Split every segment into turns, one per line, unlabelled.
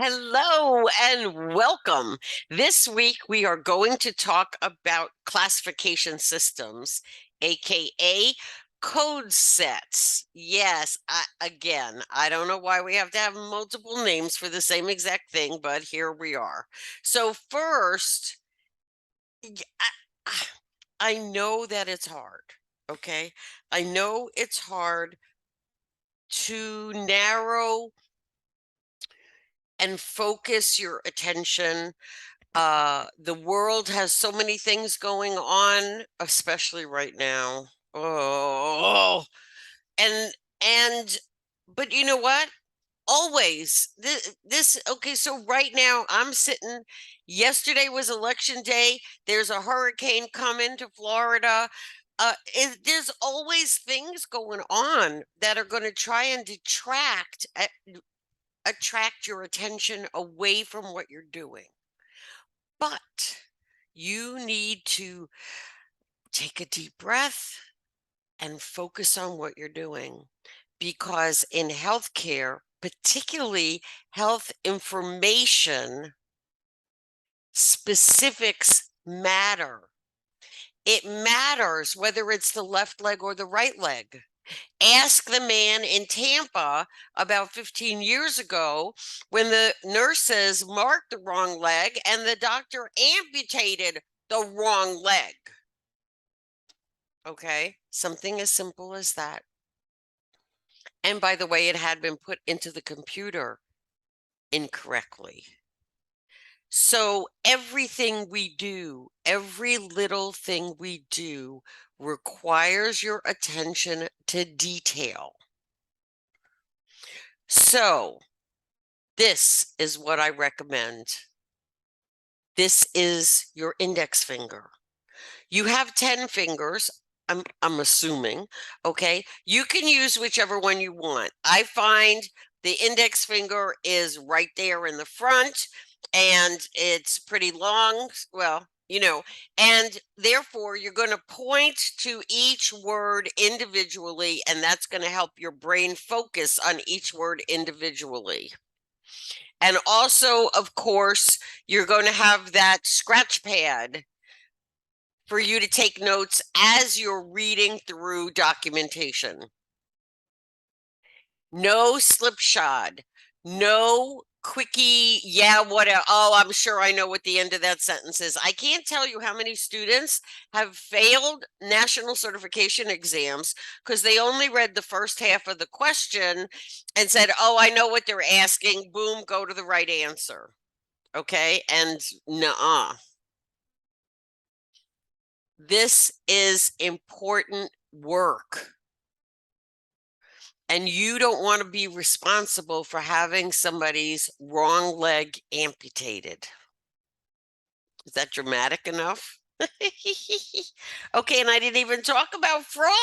Hello and welcome. This week we are going to talk about classification systems, aka code sets. Yes, I don't know why we have to have multiple names for the same exact thing, but here we are. So first, I know that it's hard, okay? I know it's hard to narrow and focus your attention. The world has so many things going on, especially right now. Oh, and and but you know what? Always this okay, so right now I'm sitting. Yesterday was election day. There's a hurricane coming to Florida. There's always things going on that are going to try and attract your attention away from what you're doing. But you need to take a deep breath and focus on what you're doing. Because in healthcare, particularly health information, specifics matter. It matters whether it's the left leg or the right leg. Ask the man in Tampa about 15 years ago when the nurses marked the wrong leg and the doctor amputated the wrong leg. Okay, something as simple as that. And by the way, it had been put into the computer incorrectly. So everything we do, every little thing we do requires your attention to detail. So this is what I recommend. This is your index finger. You have 10 fingers, I'm assuming, okay? You can use whichever one you want. I find the index finger is right there in the front and it's pretty long, well, and therefore you're going to point to each word individually, and that's going to help your brain focus on each word individually. And also, of course, you're going to have that scratch pad for you to take notes as you're reading through documentation. No slipshod, no quickie, yeah, whatever. Oh, I'm sure I know what the end of that sentence is. I can't tell you how many students have failed national certification exams because they only read the first half of the question and said, oh, I know what they're asking. Boom, go to the right answer. Okay, and nuh-uh. This is important work. And you don't want to be responsible for having somebody's wrong leg amputated. Is that dramatic enough? Okay, and I didn't even talk about fraud.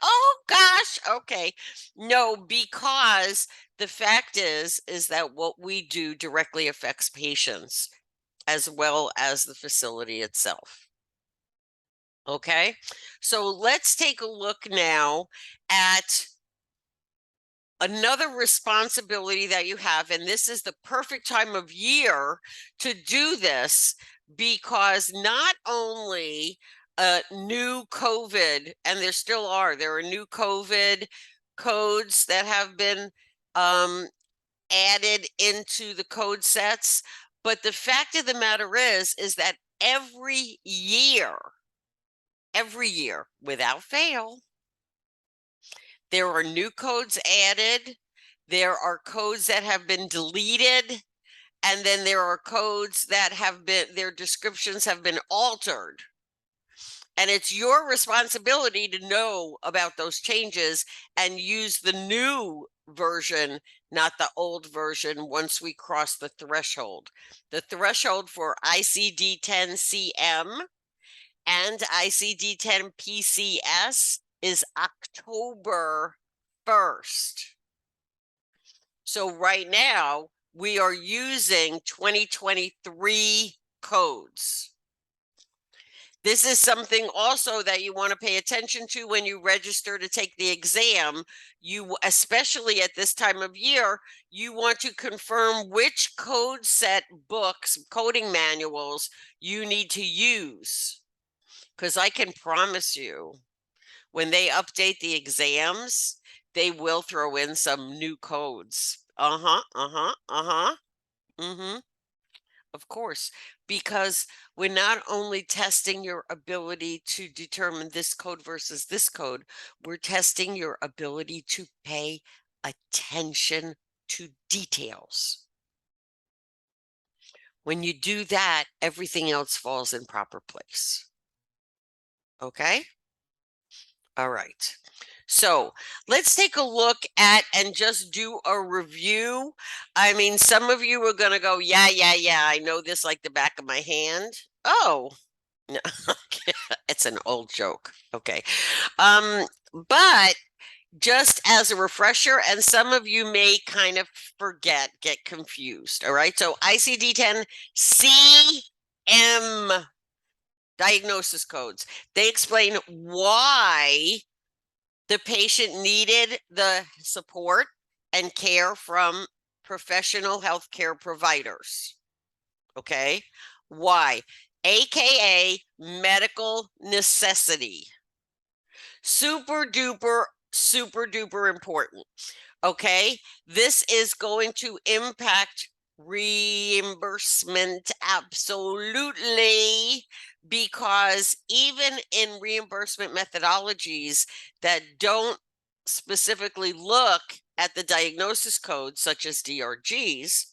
Oh gosh. Okay. No, because the fact is that what we do directly affects patients as well as the facility itself. Okay, so let's take a look now at another responsibility that you have, and this is the perfect time of year to do this because not only new COVID, and there are new COVID codes that have been added into the code sets, but the fact of the matter is that every year, without fail, there are new codes added. There are codes that have been deleted. And then there are codes that their descriptions have been altered. And it's your responsibility to know about those changes and use the new version, not the old version, once we cross the threshold. The threshold for ICD-10-CM and ICD-10-PCS is October 1st. So right now we are using 2023 codes. This is something also that you want to pay attention to when you register to take the exam. You, especially at this time of year, you want to confirm which code set books, coding manuals you need to use. Because I can promise you, when they update the exams, they will throw in some new codes. Of course, because we're not only testing your ability to determine this code versus this code, we're testing your ability to pay attention to details. When you do that, everything else falls in proper place. Okay? All right. So let's take a look at and just do a review. I mean, some of you are going to go, yeah, I know this like the back of my hand. Oh, no, it's an old joke. Okay. But just as a refresher, and some of you may kind of forget, get confused. All right. So ICD-10 CM diagnosis codes, they explain why the patient needed the support and care from professional healthcare providers. Okay. Why? AKA medical necessity. Super duper important. Okay. This is going to impact reimbursement absolutely, because even in reimbursement methodologies that don't specifically look at the diagnosis codes, such as DRGs,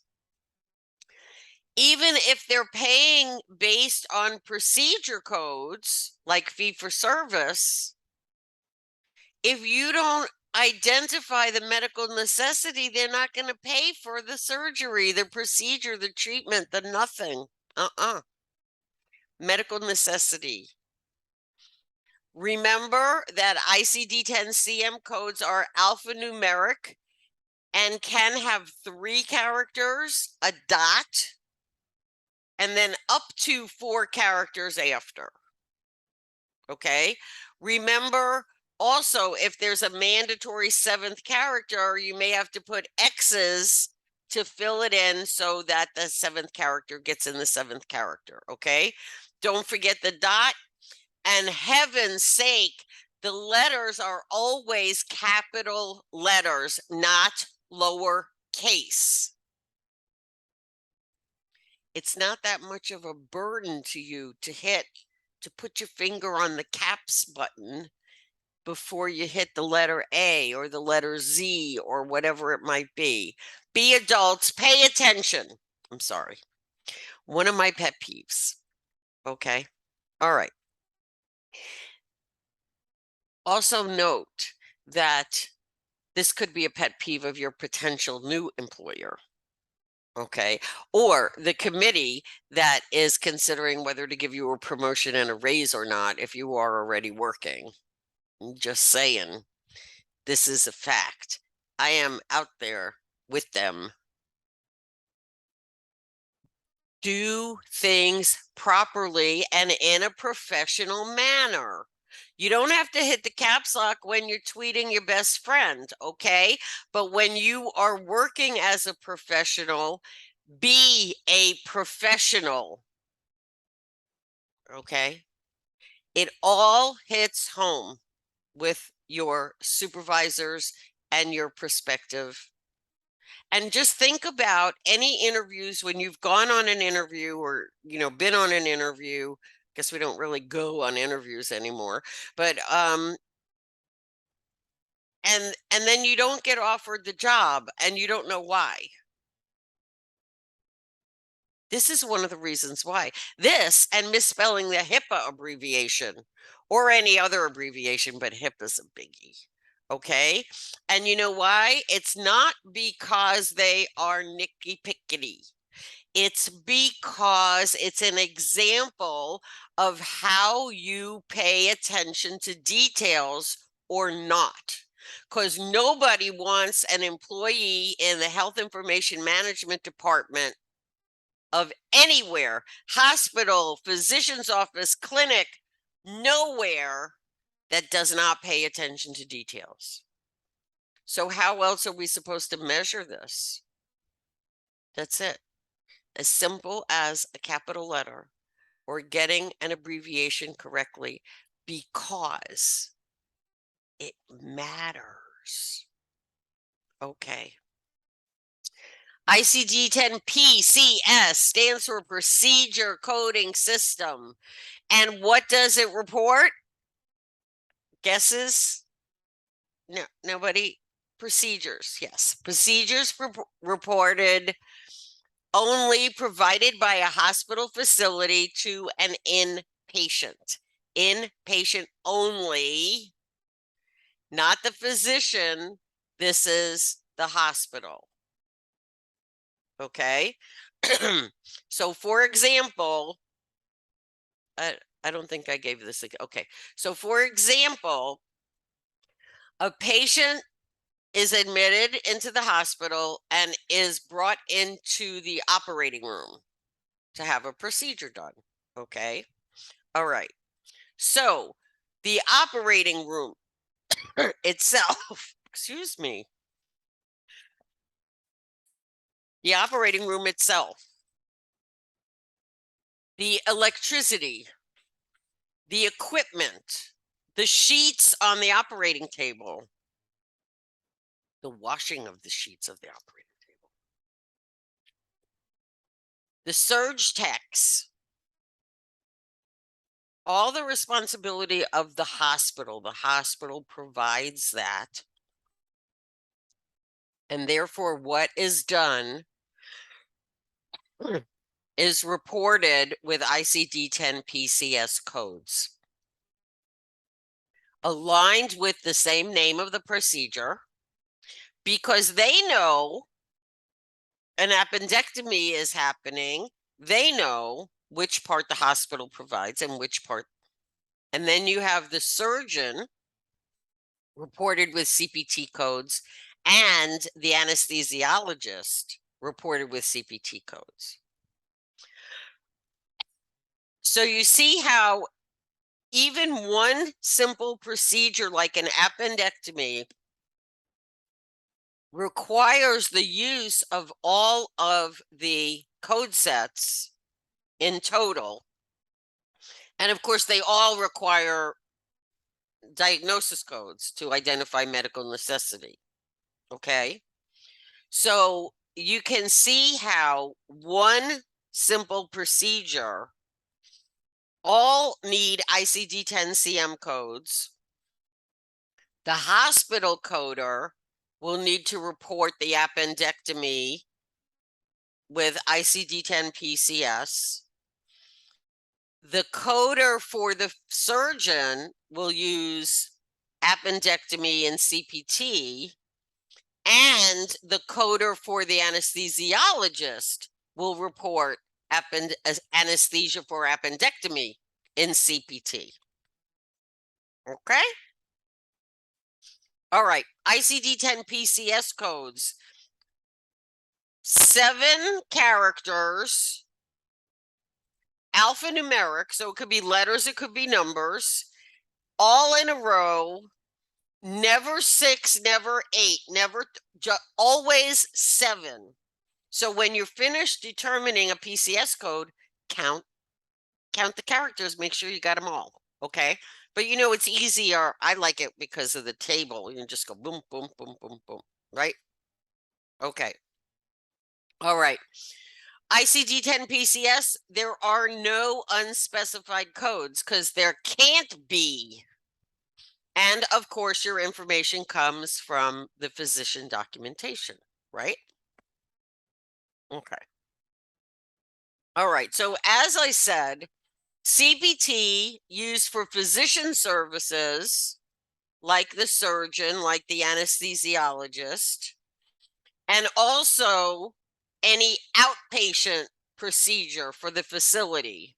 even if they're paying based on procedure codes like fee for service, if you don't identify the medical necessity, they're not going to pay for the surgery, the procedure, the treatment, the nothing. Medical necessity. Remember that ICD-10 CM codes are alphanumeric and can have 3 characters, a dot, and then up to 4 characters after. Okay. Remember also, if there's a mandatory 7th character, you may have to put X's to fill it in so that the 7th character gets in the 7th character. Okay. Don't forget the dot. And heaven's sake, the letters are always capital letters, not lowercase. It's not that much of a burden to you to put your finger on the caps button before you hit the letter A or the letter Z or whatever it might be. Be adults, pay attention. I'm sorry. One of my pet peeves. Okay. All right. Also note that this could be a pet peeve of your potential new employer. Okay. Or the committee that is considering whether to give you a promotion and a raise or not if you are already working. I'm just saying, this is a fact. I am out there with them. Do things properly and in a professional manner. You don't have to hit the caps lock when you're tweeting your best friend, okay? But when you are working as a professional, be a professional, okay? It all hits home with your supervisors and your prospective. And just think about any interviews when you've gone on an interview or, been on an interview. Guess we don't really go on interviews anymore, but and then you don't get offered the job and you don't know why. This is one of the reasons why. This and misspelling the HIPAA abbreviation or any other abbreviation, but HIPAA is a biggie. Okay. And you know why? It's not because they are nicky pickety. It's because it's an example of how you pay attention to details or not. Because nobody wants an employee in the health information management department of anywhere, hospital, physician's office, clinic, nowhere that does not pay attention to details. So how else are we supposed to measure this? That's it. As simple as a capital letter or getting an abbreviation correctly because it matters. Okay. ICD-10 PCS stands for Procedure Coding System. And what does it report? Guesses? No, nobody. Procedures, yes. Procedures reported only provided by a hospital facility to an inpatient. Inpatient only, not the physician. This is the hospital. Okay. So, for example, I don't think I gave this. Okay. So, for example, a patient is admitted into the hospital and is brought into the operating room to have a procedure done. Okay. All right. So the operating room itself, excuse me, the operating room itself, the electricity, the equipment, the sheets on the operating table, the washing of the sheets of the operating table, the surge techs, all the responsibility of the hospital. The hospital provides that. And therefore, what is done is reported with ICD-10 PCS codes, aligned with the same name of the procedure, because they know an appendectomy is happening. They know which part the hospital provides and which part. And then you have the surgeon reported with CPT codes and the anesthesiologist reported with CPT codes. So you see how even one simple procedure like an appendectomy requires the use of all of the code sets in total. And of course, they all require diagnosis codes to identify medical necessity. Okay. So you can see how one simple procedure all need ICD-10 CM codes. The hospital coder will need to report the appendectomy with ICD-10 PCS. The coder for the surgeon will use appendectomy and CPT, and the coder for the anesthesiologist will report anesthesia for appendectomy in CPT. Okay? All right, ICD-10 PCS codes, 7 characters, alphanumeric, so it could be letters, it could be numbers, all in a row, never 6, never 8, never, always 7. So when you're finished determining a PCS code, count the characters, make sure you got them all, okay? But you know, it's easier. I like it because of the table. You can just go boom, boom, boom, boom, boom, right? Okay. All right. ICD-10 PCS, there are no unspecified codes because there can't be. And of course, your information comes from the physician documentation, right? Okay. All right. So as I said, CPT used for physician services, like the surgeon, like the anesthesiologist, and also any outpatient procedure for the facility.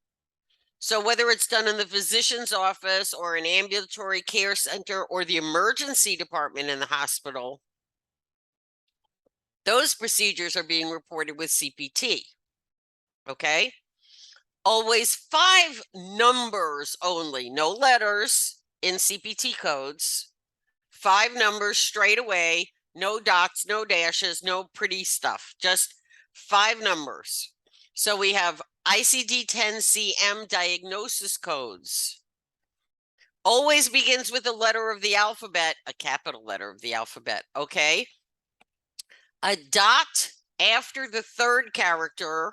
So whether it's done in the physician's office or an ambulatory care center or the emergency department in the hospital, those procedures are being reported with CPT. okay? Always 5 numbers only, no letters in CPT codes. 5 numbers straight away, no dots, no dashes, no pretty stuff, just 5 numbers. So we have ICD-10-CM diagnosis codes. Always begins with a letter of the alphabet, a capital letter of the alphabet, okay? A dot after the 3rd character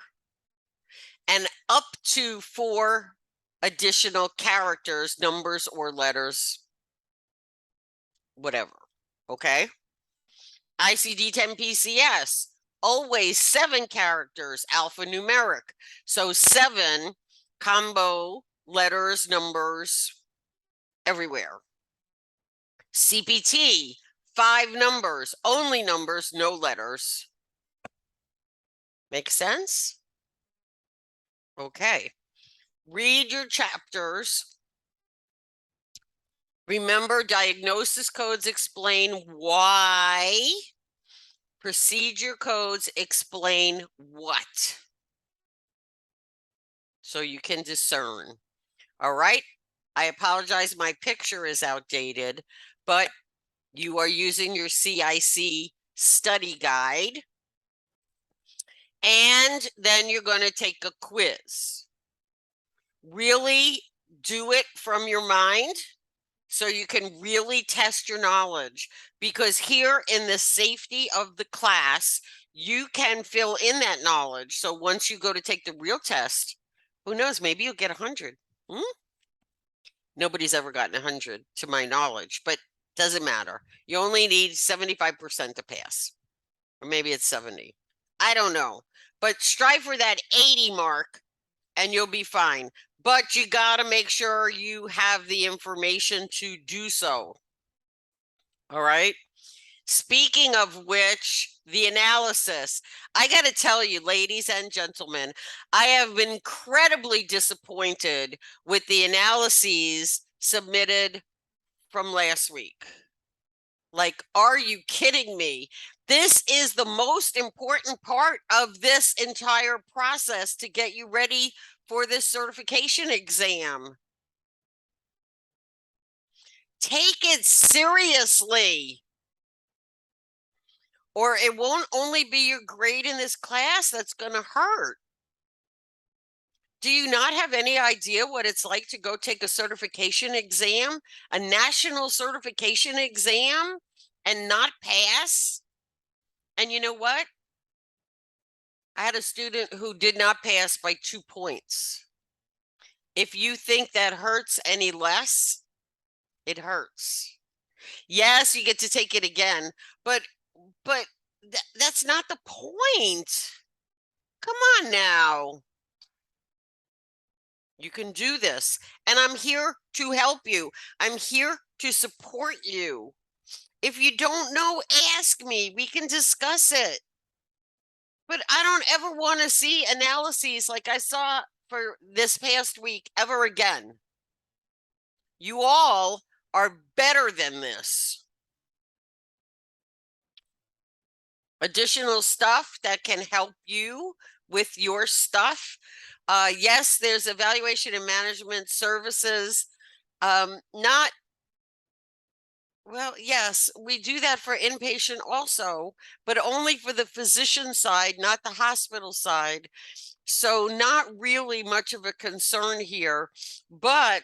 and up to 4 additional characters, numbers or letters, whatever, okay? ICD-10-PCS, always 7 characters, alphanumeric. So 7 combo letters, numbers, everywhere. CPT, 5 numbers, only numbers, no letters. Make sense? Okay. Read your chapters. Remember, diagnosis codes explain why. Procedure codes explain what. So you can discern. All right. I apologize. My picture is outdated, but you are using your CIC study guide. And then you're going to take a quiz. Really do it from your mind so you can really test your knowledge, because here in the safety of the class, you can fill in that knowledge. So once you go to take the real test, who knows, maybe you'll get 100. Nobody's ever gotten 100 to my knowledge, but doesn't matter. You only need 75% to pass, or maybe it's 70. I don't know, but strive for that 80 mark and you'll be fine. But you got to make sure you have the information to do so. All right. Speaking of which, the analysis, I got to tell you, ladies and gentlemen, I have been incredibly disappointed with the analyses submitted from last week. Like, are you kidding me? This is the most important part of this entire process to get you ready for this certification exam. Take it seriously, or it won't only be your grade in this class that's going to hurt. Do you not have any idea what it's like to go take a certification exam, a national certification exam, and not pass? And you know what? I had a student who did not pass by 2 points. If you think that hurts any less, it hurts. Yes, you get to take it again, but that's not the point. Come on now. You can do this, and I'm here to help you. I'm here to support you. If you don't know, ask me. We can discuss it. But I don't ever want to see analyses like I saw for this past week ever again. You all are better than this. Additional stuff that can help you with your stuff. Yes, there's evaluation and management services. Not, well, yes, we do that for inpatient also, but only for the physician side, not the hospital side. So not really much of a concern here, but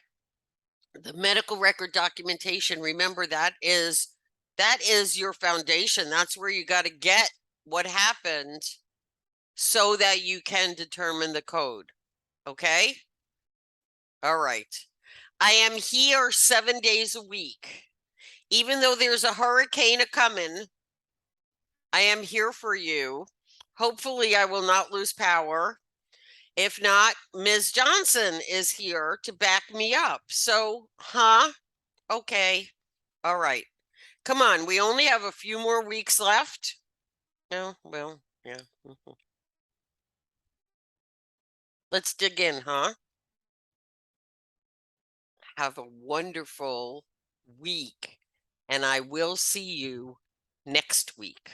the medical record documentation, remember, that is your foundation. That's where you got to get what happened so that you can determine the code. Okay? All right. I am here 7 days a week. Even though there's a hurricane a-coming, I am here for you. Hopefully I will not lose power. If not, Ms. Johnson is here to back me up. So, okay. All right. Come on. We only have a few more weeks left. No, well, yeah. Let's dig in, huh? Have a wonderful week, and I will see you next week.